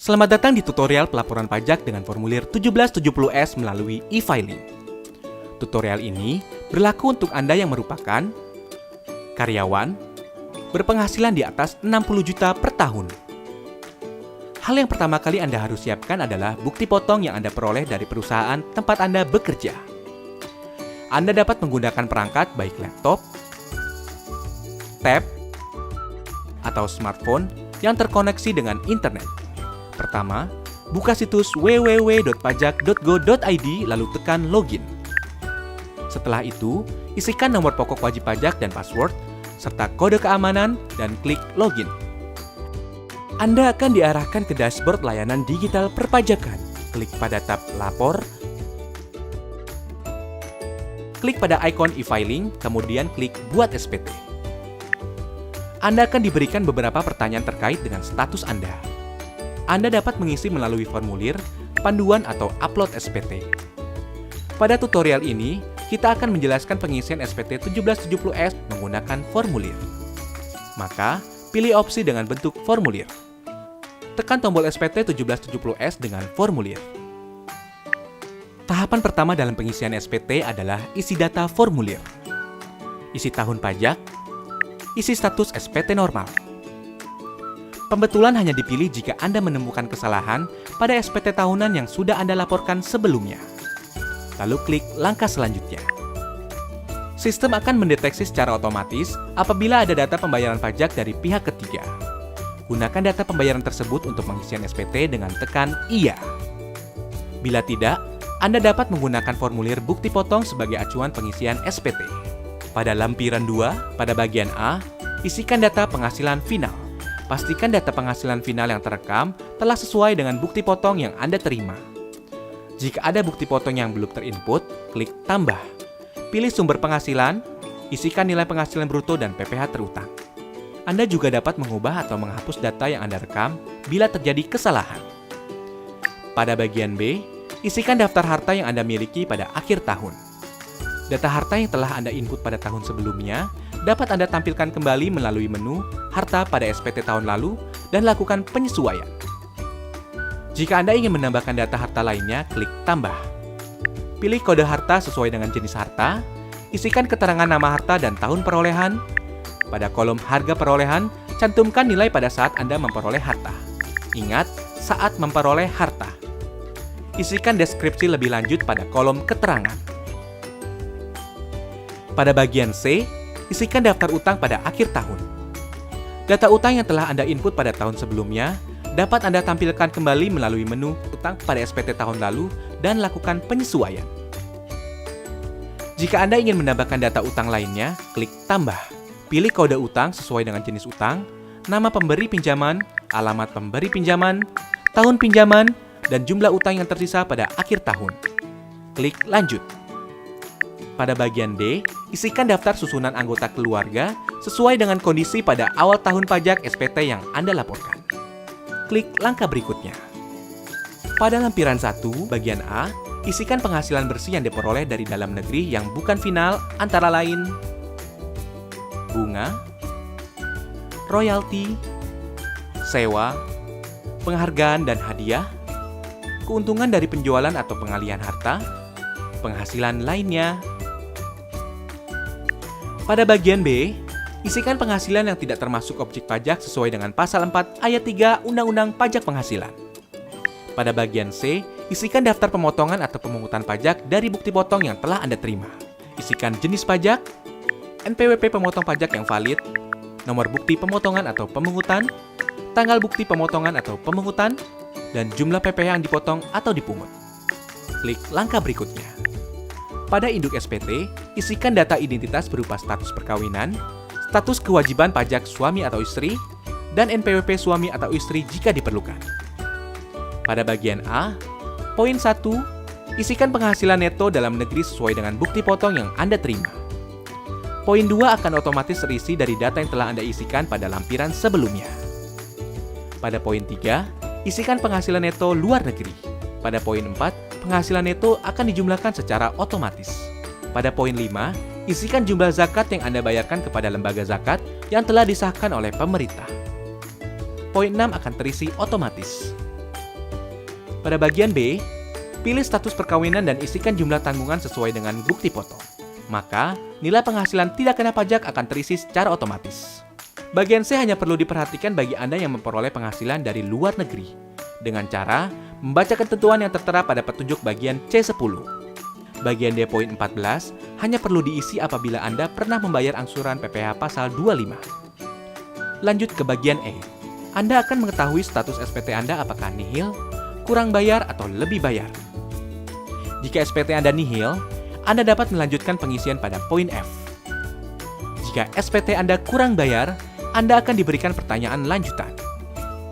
Selamat datang di tutorial pelaporan pajak dengan formulir 1770S melalui e-filing. Tutorial ini berlaku untuk Anda yang merupakan karyawan berpenghasilan di atas 60 juta per tahun. Hal yang pertama kali Anda harus siapkan adalah bukti potong yang Anda peroleh dari perusahaan tempat Anda bekerja. Anda dapat menggunakan perangkat baik laptop, tab, atau smartphone yang terkoneksi dengan internet. Pertama, buka situs www.pajak.go.id lalu tekan login. Setelah itu, isikan nomor pokok wajib pajak dan password, serta kode keamanan dan klik login. Anda akan diarahkan ke dashboard layanan digital perpajakan. Klik pada tab Lapor, klik pada ikon e-filing, kemudian klik Buat SPT. Anda akan diberikan beberapa pertanyaan terkait dengan status Anda. Anda dapat mengisi melalui formulir, panduan, atau upload SPT. Pada tutorial ini, kita akan menjelaskan pengisian SPT 1770S menggunakan formulir. Maka, pilih opsi dengan bentuk formulir. Tekan tombol SPT 1770S dengan formulir. Tahapan pertama dalam pengisian SPT adalah isi data formulir. Isi tahun pajak, isi status SPT normal. Pembetulan hanya dipilih jika Anda menemukan kesalahan pada SPT tahunan yang sudah Anda laporkan sebelumnya. Lalu klik langkah selanjutnya. Sistem akan mendeteksi secara otomatis apabila ada data pembayaran pajak dari pihak ketiga. Gunakan data pembayaran tersebut untuk pengisian SPT dengan tekan Iya. Bila tidak, Anda dapat menggunakan formulir bukti potong sebagai acuan pengisian SPT. Pada lampiran 2, pada bagian A, isikan data penghasilan final. Pastikan data penghasilan final yang terekam telah sesuai dengan bukti potong yang Anda terima. Jika ada bukti potong yang belum terinput, klik Tambah. Pilih sumber penghasilan, isikan nilai penghasilan bruto dan PPh terutang. Anda juga dapat mengubah atau menghapus data yang Anda rekam bila terjadi kesalahan. Pada bagian B, isikan daftar harta yang Anda miliki pada akhir tahun. Data harta yang telah Anda input pada tahun sebelumnya dapat Anda tampilkan kembali melalui menu Harta pada SPT tahun lalu dan lakukan penyesuaian. Jika Anda ingin menambahkan data harta lainnya, klik Tambah. Pilih kode harta sesuai dengan jenis harta, isikan keterangan nama harta dan tahun perolehan. Pada kolom harga perolehan, cantumkan nilai pada saat Anda memperoleh harta. Ingat, saat memperoleh harta. Isikan deskripsi lebih lanjut pada kolom keterangan. Pada bagian C, isikan daftar utang pada akhir tahun. Data utang yang telah Anda input pada tahun sebelumnya dapat Anda tampilkan kembali melalui menu utang pada SPT tahun lalu dan lakukan penyesuaian. Jika Anda ingin menambahkan data utang lainnya, klik Tambah. Pilih kode utang sesuai dengan jenis utang, nama pemberi pinjaman, alamat pemberi pinjaman, tahun pinjaman, dan jumlah utang yang tersisa pada akhir tahun. Klik Lanjut. Pada bagian D, isikan daftar susunan anggota keluarga sesuai dengan kondisi pada awal tahun pajak SPT yang Anda laporkan. Klik langkah berikutnya. Pada lampiran 1, bagian A, isikan penghasilan bersih yang diperoleh dari dalam negeri yang bukan final antara lain bunga, royalti, sewa, penghargaan dan hadiah, keuntungan dari penjualan atau pengalihan harta, penghasilan lainnya. Pada bagian B, isikan penghasilan yang tidak termasuk objek pajak sesuai dengan pasal 4 ayat 3 Undang-Undang Pajak Penghasilan. Pada bagian C, isikan daftar pemotongan atau pemungutan pajak dari bukti potong yang telah Anda terima. Isikan jenis pajak, NPWP pemotong pajak yang valid, nomor bukti pemotongan atau pemungutan, tanggal bukti pemotongan atau pemungutan, dan jumlah PPh yang dipotong atau dipungut. Klik langkah berikutnya. Pada induk SPT, isikan data identitas berupa status perkawinan, status kewajiban pajak suami atau istri, dan NPWP suami atau istri jika diperlukan. Pada bagian A, poin 1, isikan penghasilan neto dalam negeri sesuai dengan bukti potong yang Anda terima. Poin 2 akan otomatis terisi dari data yang telah Anda isikan pada lampiran sebelumnya. Pada poin 3, isikan penghasilan neto luar negeri. Pada poin 4, penghasilan neto akan dijumlahkan secara otomatis. Pada poin 5, isikan jumlah zakat yang Anda bayarkan kepada lembaga zakat yang telah disahkan oleh pemerintah. Poin 6 akan terisi otomatis. Pada bagian B, pilih status perkawinan dan isikan jumlah tanggungan sesuai dengan bukti foto. Maka, nilai penghasilan tidak kena pajak akan terisi secara otomatis. Bagian C hanya perlu diperhatikan bagi Anda yang memperoleh penghasilan dari luar negeri, dengan cara membaca ketentuan yang tertera pada petunjuk bagian C10. Bagian D poin 14 hanya perlu diisi apabila Anda pernah membayar angsuran PPh pasal 25. Lanjut ke bagian E. Anda akan mengetahui status SPT Anda apakah nihil, kurang bayar, atau lebih bayar. Jika SPT Anda nihil, Anda dapat melanjutkan pengisian pada poin F. Jika SPT Anda kurang bayar, Anda akan diberikan pertanyaan lanjutan.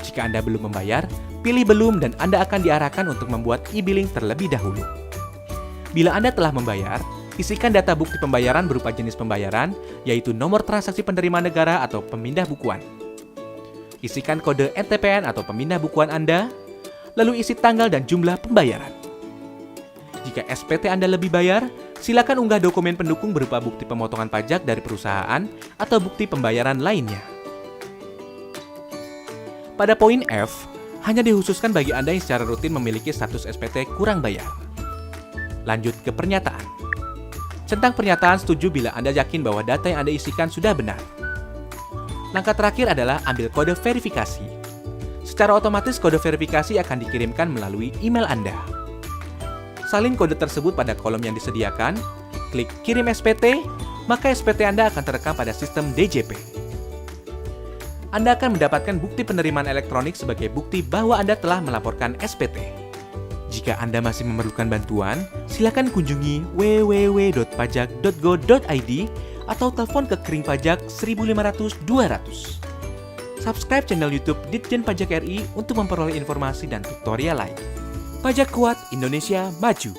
Jika Anda belum membayar, pilih belum dan Anda akan diarahkan untuk membuat e-billing terlebih dahulu. Bila Anda telah membayar, isikan data bukti pembayaran berupa jenis pembayaran, yaitu nomor transaksi penerima negara atau pemindah bukuan. Isikan kode NTPN atau pemindah bukuan Anda, lalu isi tanggal dan jumlah pembayaran. Jika SPT Anda lebih bayar, silakan unggah dokumen pendukung berupa bukti pemotongan pajak dari perusahaan atau bukti pembayaran lainnya. Pada poin F, hanya dikhususkan bagi Anda yang secara rutin memiliki status SPT kurang bayar. Lanjut ke pernyataan. Centang pernyataan setuju bila Anda yakin bahwa data yang Anda isikan sudah benar. Langkah terakhir adalah ambil kode verifikasi. Secara otomatis kode verifikasi akan dikirimkan melalui email Anda. Salin kode tersebut pada kolom yang disediakan, klik kirim SPT, maka SPT Anda akan terekam pada sistem DJP. Anda akan mendapatkan bukti penerimaan elektronik sebagai bukti bahwa Anda telah melaporkan SPT. Jika Anda masih memerlukan bantuan, silakan kunjungi www.pajak.go.id atau telepon ke Kering Pajak 1500-200. Subscribe channel YouTube Ditjen Pajak RI untuk memperoleh informasi dan tutorial lain. Pajak kuat, Indonesia maju.